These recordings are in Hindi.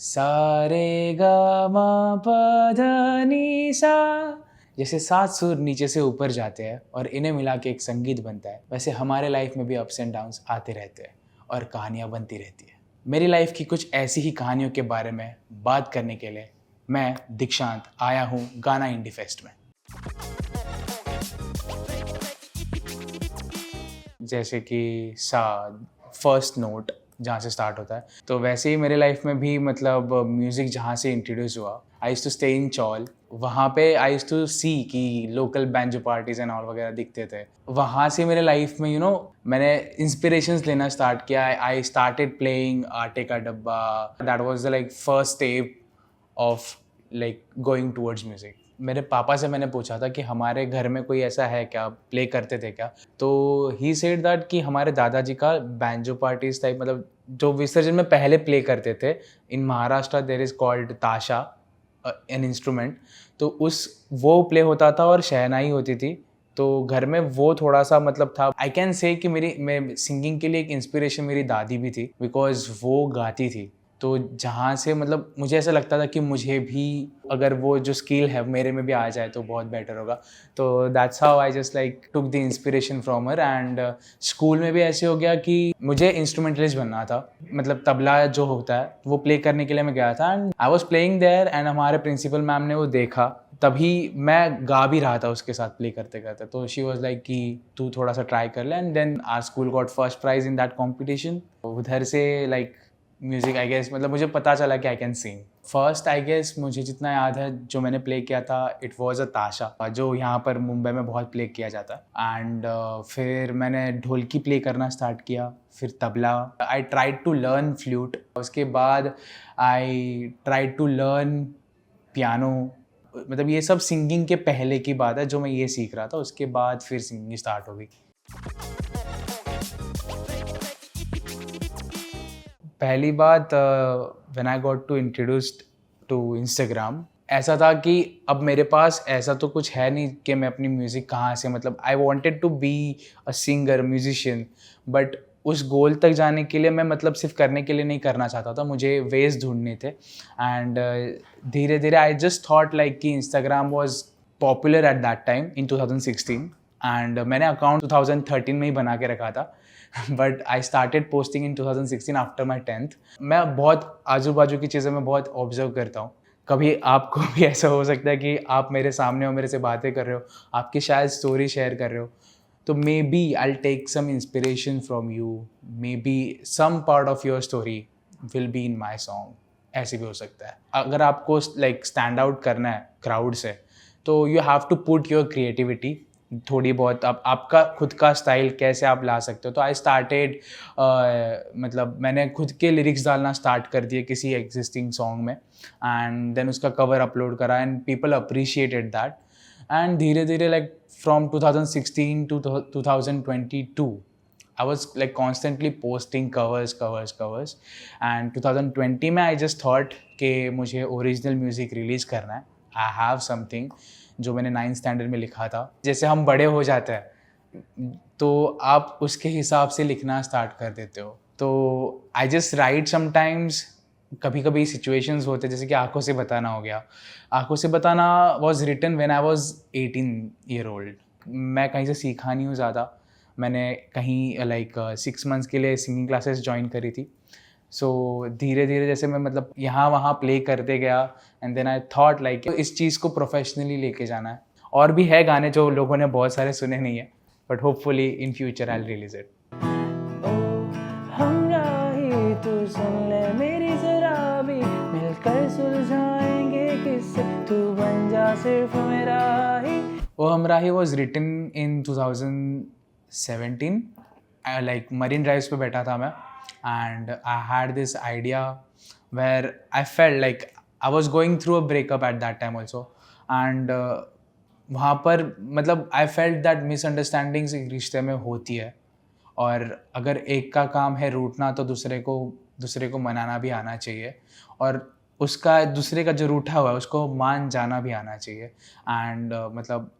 सारे गा मा पा धा नी सा। जैसे 7 सुर नीचे से ऊपर जाते हैं और इन्हें मिला के एक संगीत बनता है, वैसे हमारे लाइफ में भी अप्स एंड डाउन्स आते रहते हैं और कहानियाँ बनती रहती है। मेरी लाइफ की कुछ ऐसी ही कहानियों के बारे में बात करने के लिए मैं दीक्षांत आया हूँ गाना इंडी फेस्ट में। जैसे कि सा फर्स्ट नोट जहाँ से स्टार्ट होता है, तो वैसे ही मेरे लाइफ में भी मतलब म्यूज़िक जहाँ से इंट्रोड्यूस हुआ, I used to stay in chawl. वहाँ पे आई यूज्ड टू सी कि local banjo parties and all वगैरह दिखते थे। वहाँ से मेरे लाइफ में मैंने इंस्पिरेशंस लेना स्टार्ट किया। आई स्टार्टेड प्लेइंग आटे का डब्बा। That was the like first step of like going towards music. मेरे पापा से मैंने पूछा था कि हमारे घर में कोई ऐसा है क्या, प्ले करते थे क्या? तो ही सेड दैट कि हमारे दादाजी का बैंजो पार्टीज टाइप, मतलब जो विसर्जन में पहले प्ले करते थे, इन महाराष्ट्र देयर इज कॉल्ड ताशा, एन इंस्ट्रूमेंट। तो वो प्ले होता था और शहनाई होती थी। तो घर में वो थोड़ा सा मतलब था। आई कैन से कि मैं सिंगिंग के लिए एक इंस्पिरेशन मेरी दादी भी थी, बिकॉज वो गाती थी। तो जहाँ से मतलब मुझे ऐसा लगता था कि मुझे भी अगर वो जो स्किल है मेरे में भी आ जाए तो बहुत बेटर होगा। तो that's how I just like took the inspiration from her. And school में भी ऐसे हो गया कि मुझे इंस्ट्रूमेंटलिस्ट बनना था, मतलब तबला जो होता है वो प्ले करने के लिए मैं गया था। And I was playing there and हमारे प्रिंसिपल मैम ने वो देखा, तभी मैं गा भी रहा था उसके साथ प्ले करते करते। तो शी वॉज लाइक कि तू थोड़ा सा ट्राई कर ले। And then our school got first prize in that competition. उधर से लाइक म्यूज़िक आई गेस मतलब मुझे पता चला कि I can sing. First I guess मुझे जितना याद है जो मैंने प्ले किया था, इट वाज अ ताशा, जो यहाँ पर मुंबई में बहुत प्ले किया जाता है। एंड फिर मैंने ढोलकी प्ले करना स्टार्ट किया, फिर tabla. I tried to learn flute. उसके बाद I tried to learn piano. मतलब ये सब सिंगिंग के पहले की बात है जो मैं ये सीख रहा था। उसके बाद फिर सिंगिंग स्टार्ट हो गई। पहली बात when I got to introduced to Instagram, ऐसा था कि अब मेरे पास ऐसा तो कुछ है नहीं कि मैं अपनी म्यूज़िक कहाँ से, मतलब I wanted to be a singer musician, but उस गोल तक जाने के लिए मैं मतलब सिर्फ करने के लिए नहीं करना चाहता था, मुझे वेज ढूंढने थे। एंड धीरे धीरे आई जस्ट थॉट लाइक कि Instagram was popular at that time in 2016। And मैंने अकाउंट 2013 में ही बना के रखा था, but I started posting in 2016 after my 10th। मैं बहुत आजू बाजू की चीज़ें मैं बहुत ऑब्जर्व करता हूँ। कभी आपको भी ऐसा हो सकता है कि आप मेरे सामने हो, मेरे से बातें कर रहे हो, आपकी शायद स्टोरी शेयर कर रहे हो, तो maybe I take some inspiration from you, maybe some part of your story will be in my song. ऐसे भी हो सकता है। अगर आपको लाइक स्टैंड आउट करना है क्राउड से, तो you have to put your creativity थोड़ी बहुत, आपका खुद का स्टाइल कैसे आप ला सकते हो। तो आई स्टार्टेड मतलब मैंने खुद के लिरिक्स डालना स्टार्ट कर दिए किसी एग्जिस्टिंग सॉन्ग में, एंड देन उसका कवर अपलोड करा and people appreciated that. And धीरे धीरे like from 2016 to 2022 I was like constantly posting covers. And 2020 में I just thought कि मुझे ओरिजिनल म्यूज़िक रिलीज़ करना है। I have something जो मैंने 9th स्टैंडर्ड में लिखा था। जैसे हम बड़े हो जाते हैं तो आप उसके हिसाब से लिखना स्टार्ट कर देते हो। तो आई जस्ट राइट समटाइम्स। कभी कभी सिचुएशंस होते जैसे कि आंखों से बताना हो गया। आंखों से बताना was written when I was 18 year old। मैं कहीं से सीखा नहीं हूँ ज़्यादा। मैंने कहीं लाइक 6 months के लिए सिंगिंग क्लासेस ज्वाइन करी थी। सो धीरे धीरे जैसे मैं मतलब यहाँ वहाँ प्ले करते गया, and then I thought like इस चीज़ को प्रोफेशनली लेके जाना है। और भी है गाने जो लोगों ने बहुत सारे सुने नहीं है, but hopefully in future I will release it. तू सुन ले मेरी जरा भी, मिलकर सुलझाएंगे किससे, तू बन जा सिर्फ मेरा ही। वो Humraahi was written in 2017। Like Marine Drives पे बैठा था मैं, and I had this idea where I felt like I was going through a breakup at that time also, and वहाँ पर मतलब I felt that misunderstandings एक रिश्ते में होती है, और अगर एक का काम है रूठना तो दूसरे को मनाना भी आना चाहिए, और उसका दूसरे का जो रूठा हुआ है उसको मान जाना भी आना चाहिए। एंड मतलब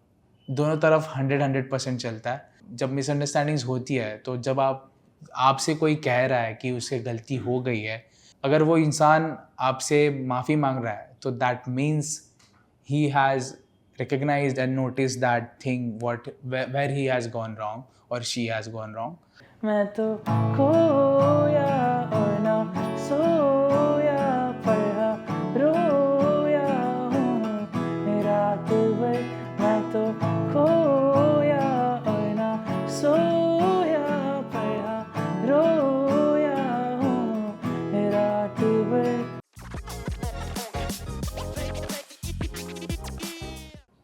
दोनों तरफ 100% चलता है। जब मिसअंडरस्टैंडिंग्स होती है तो जब आपसे कोई कह रहा है कि उससे गलती हो गई है, अगर वो इंसान आपसे माफ़ी मांग रहा है तो that means he has recognized and noticed that thing where he has gone wrong or she has gone wrong. मैं तो खोया और ना सोया, पढ़ा रोया हूँ रात भर। मैं तो खोया और ना सोया, पढ़ा रोया हूँ रात भर।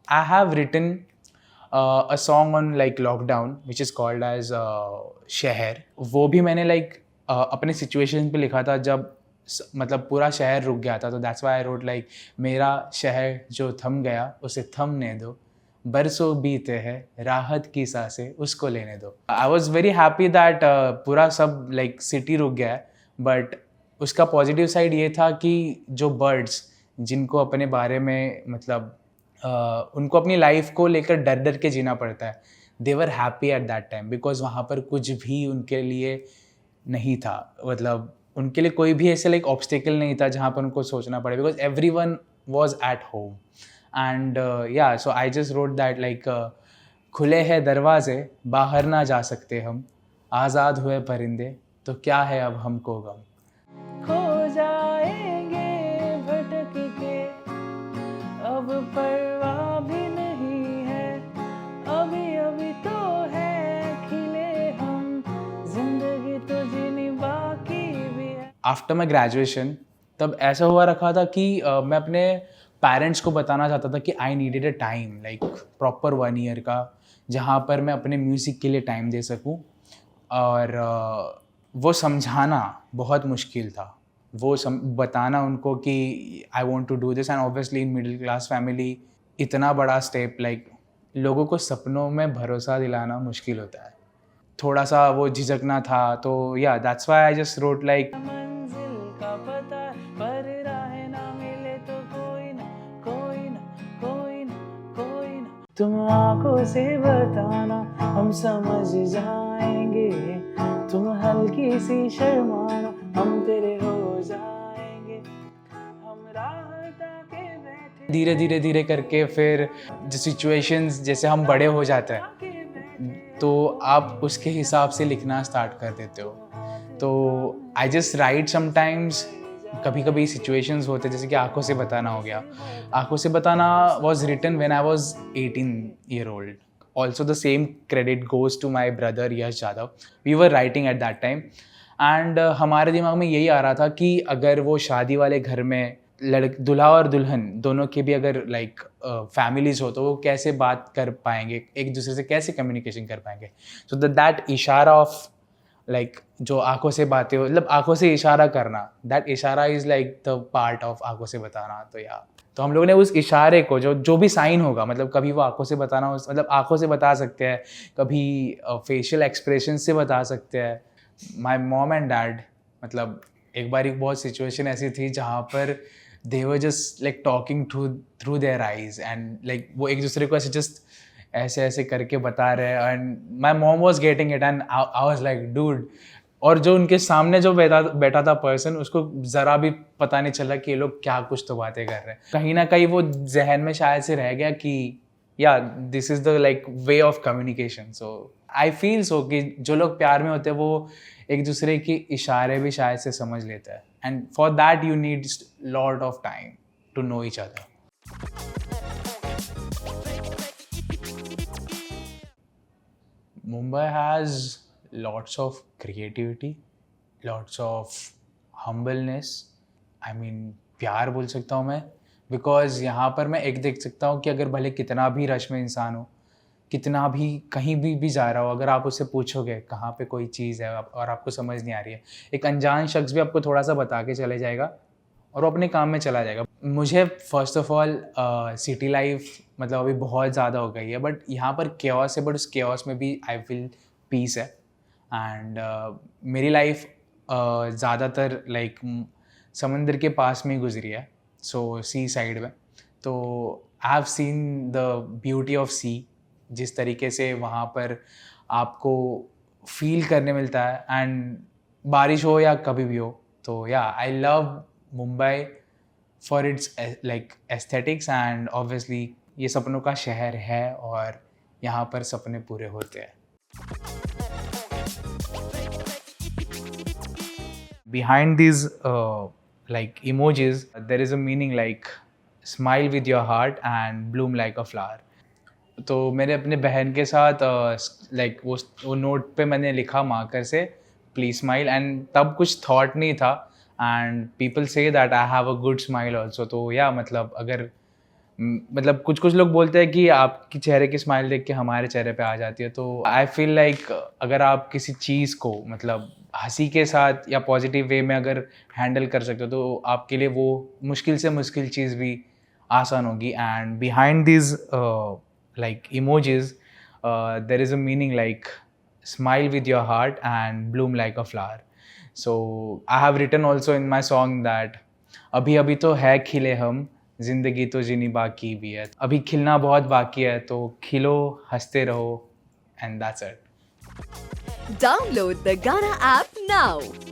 I have written a song on like lockdown which is called as शहर। वो भी मैंने like अपने सिचुएशन पे लिखा था जब मतलब पूरा शहर रुक गया था, तो that's why I wrote like मेरा शहर जो थम गया उसे थमने दो, बरसों बीते हैं राहत की सांसें उसको लेने दो। I was very happy that पूरा सब लाइक सिटी रुक गया है, बट उसका पॉजिटिव साइड ये था कि जो बर्ड्स जिनको अपने बारे में मतलब उनको अपनी लाइफ को लेकर डर डर के जीना पड़ता है, they were happy at that time because वहाँ पर कुछ भी उनके लिए नहीं था, मतलब उनके लिए कोई भी ऐसे लाइक ऑब्स्टिकल नहीं था जहाँ पर उनको सोचना पड़े, because every one was at home and या so I just wrote that like खुले हैं दरवाजे बाहर ना जा सकते हम, आज़ाद हुए परिंदे तो क्या है अब हमको गम। खो जाएंगे भटक के, अब परवाह भी नहीं है, अभी अभी तो है खिले हम, जिंदगी तो जीनी बाकी भी है। आफ्टर माई ग्रेजुएशन तब ऐसा हुआ रखा था कि मैं अपने पेरेंट्स को बताना चाहता था कि I needed a time like proper 1 year का, जहाँ पर मैं अपने म्यूज़िक के लिए टाइम दे सकूँ, और वो समझाना बहुत मुश्किल था, वो बताना उनको कि I want to do this, and obviously in middle class family इतना बड़ा स्टेप लाइक लोगों को सपनों में भरोसा दिलाना मुश्किल होता है, थोड़ा सा वो झिझकना था, तो या that's why I just road like मंजिल का पता पर राह ना मिले तो कोई ना कोई ना कोई ना कोई ना, तुम आंखों से बताना हम समझ जाएंगे, तुम हल्की सी शर्माना हम तेरे हो जाएंगे, हम राह ताके बैठे धीरे धीरे धीरे करके फिर जो सिचुएशंस जैसे हम बड़े हो जाते हैं तो आप उसके हिसाब से लिखना स्टार्ट कर देते हो, तो आई जस्ट राइट समटाइम्स, कभी कभी सिचुएशंस होते जैसे कि आंखों से बताना हो गया, आंखों से बताना was written when I was 18 year old, also the same credit goes to my brother Yash Jadhav, we were writing at that time, and हमारे दिमाग में यही आ रहा था कि अगर वो शादी वाले घर में दूल्हा और दुल्हन दोनों के भी अगर लाइक फैमिलीज हो तो वो कैसे बात कर पाएंगे, एक दूसरे से कैसे कम्युनिकेशन कर पाएंगे, सो दैट इशारा ऑफ लाइक जो आंखों से बातें हो, मतलब आंखों से इशारा करना, दैट इशारा is like the part of आंखों से बताना, तो या तो हम लोगों ने उस इशारे को जो भी साइन होगा, मतलब कभी वो आंखों से बताना हो, मतलब आंखों से बता सकते हैं, कभी फेशियल एक्सप्रेशन से बता सकते हैं। माई मॉम एंड डैड, मतलब एक बार एक बहुत सिचुएशन ऐसी थी जहाँ पर they were just like talking through their eyes, and like वो एक दूसरे को ऐसे जस्ट ऐसे ऐसे करके बता रहे हैं, and my mom was getting it and I was like dude, और जो उनके सामने जो बैठा था पर्सन, उसको ज़रा भी पता नहीं चला कि ये लोग क्या कुछ तो बातें कर रहे हैं, कहीं ना कहीं वो जहन में शायद से रह गया कि या this is the like way of communication. So I feel so कि जो लोग प्यार में होते हैं वो एक दूसरे के इशारे भी शायद से समझ लेते हैं, and for that you need lot of time to know each other. Mumbai has lots of creativity, lots of humbleness. I mean, प्यार बोल सकता हूँ मैं, बिकॉज यहाँ पर मैं एक देख सकता हूँ कि अगर भले कितना भी रश में इंसान हो, कितना भी कहीं भी जा रहा हो, अगर आप उससे पूछोगे कहाँ पे कोई चीज़ है और आपको समझ नहीं आ रही है, एक अनजान शख्स भी आपको थोड़ा सा बता के चले जाएगा और वो अपने काम में चला जाएगा। मुझे first of all city life मतलब अभी बहुत ज़्यादा हो गई है, बट यहाँ पर केओस है, बट उस केओस में भी आई फील पीस है, एंड मेरी लाइफ ज़्यादातर लाइक समंदर के पास में ही गुजरी है, सो सी साइड में, तो I have seen the beauty of sea, जिस तरीके से वहाँ पर आपको फील करने मिलता है, एंड बारिश हो या कभी भी हो तो या I love Mumbai for its like aesthetics and obviously ये सपनों का शहर है और यहाँ पर सपने पूरे होते हैं. Behind these like emojis, there is a meaning like smile with your heart and bloom like a flower. तो मैंने अपने बहन के साथ लाइक वो नोट पे मैंने लिखा मार्कर से प्लीज स्माइल एंड तब कुछ थॉट नहीं था and people say that I have a good smile also. तो या मतलब अगर मतलब कुछ कुछ लोग बोलते हैं कि आपकी चेहरे की स्माइल देख के हमारे चेहरे पे आ जाती है. तो आई फील लाइक अगर आप किसी चीज़ को मतलब हंसी के साथ या पॉजिटिव वे में अगर हैंडल कर सकते हो तो आपके लिए वो मुश्किल से मुश्किल चीज़ भी आसान होगी. And behind this like emojis there is a meaning like smile with your heart and bloom like a flower. So I have written also in my song that अभी अभी तो है खिले हम, जिंदगी तो जीनी बाकी भी है. अभी खिलना बहुत बाकी है तो खिलो, हंसते रहो, and that's it. Download the Gaana app now.